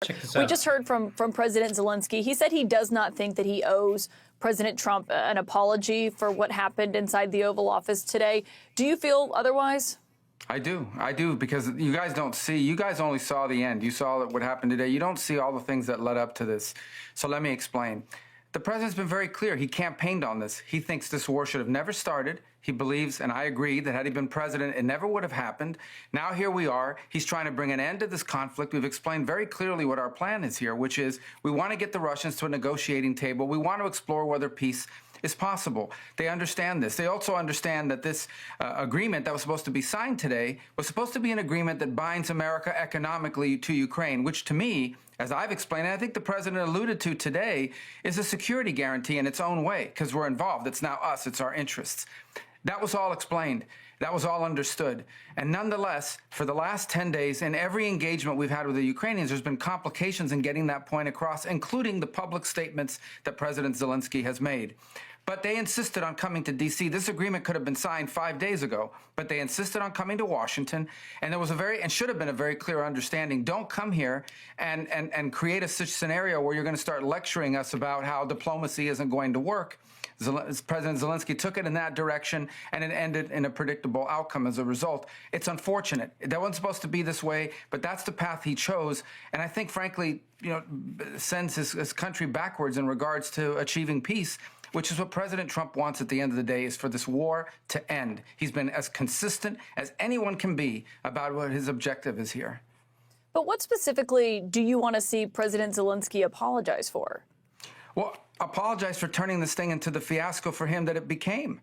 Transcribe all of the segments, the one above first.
Check this We out. just heard from President Zelensky. He said he does not think that he owes President Trump an apology for what happened inside the Oval Office today. Do you feel otherwise? I do, because you guys don't see, you guys only saw the end. You saw what happened today. You don't see all the things that led up to this. So let me explain. The president's been very clear. He campaigned on this. He thinks this war should have never started. He believes, and I agree, that had he been president, it never would have happened. Now here we are. He's trying to bring an end to this conflict. We've explained very clearly what our plan is here, which is we want to get the Russians to a negotiating table. We want to explore whether peace is possible. They understand this. They also understand that this agreement that was supposed to be signed today was supposed to be an agreement that binds America economically to Ukraine, which to me, as I've explained, and I think the president alluded to today, is a security guarantee in its own way, because we're involved. It's now us. It's our interests. That was all explained. That was all understood. And nonetheless, for the last 10 days, in every engagement we've had with the Ukrainians, there's been complications in getting that point across, including the public statements that President Zelensky has made. But they insisted on coming to D.C. This agreement could have been signed 5 days ago, but they insisted on coming to Washington. And there was and should have been a very clear understanding. Don't come here and create a scenario where you're going to start lecturing us about how diplomacy isn't going to work. President Zelensky took it in that direction, and it ended in a predictable outcome as a result. It's unfortunate. That wasn't supposed to be this way, but that's the path he chose. And I think, frankly, sends his country backwards in regards to achieving peace, which is what President Trump wants at the end of the day, is for this war to end. He's been as consistent as anyone can be about what his objective is here. But what specifically do you want to see President Zelensky apologize for? Well, apologize for turning this thing into the fiasco for him that it became.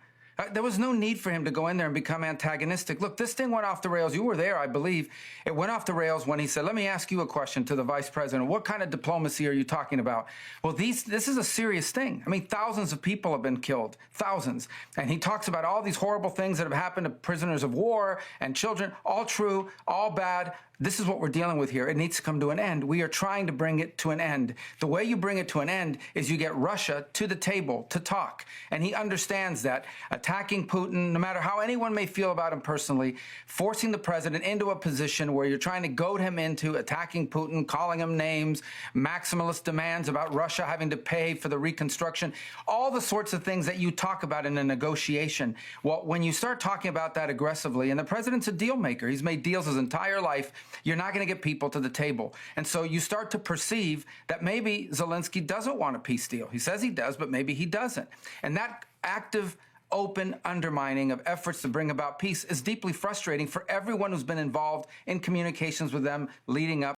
There was no need for him to go in there and become antagonistic. Look, this thing went off the rails. You were there, I believe. It went off the rails when he said, let me ask you a question to the vice president. What kind of diplomacy are you talking about? Well, this is a serious thing. I mean, thousands of people have been killed, thousands. And he talks about all these horrible things that have happened to prisoners of war and children, all true, all bad. This is what we're dealing with here. It needs to come to an end. We are trying to bring it to an end. The way you bring it to an end is you get Russia to the table to talk. And he understands that attacking Putin, no matter how anyone may feel about him personally, forcing the president into a position where you're trying to goad him into attacking Putin, calling him names, maximalist demands about Russia having to pay for the reconstruction, all the sorts of things that you talk about in a negotiation. Well, when you start talking about that aggressively, and the president's a deal maker, he's made deals his entire life, you're not going to get people to the table. And so you start to perceive that maybe Zelensky doesn't want a peace deal. He says he does, but maybe he doesn't. And that active, open undermining of efforts to bring about peace is deeply frustrating for everyone who's been involved in communications with them leading up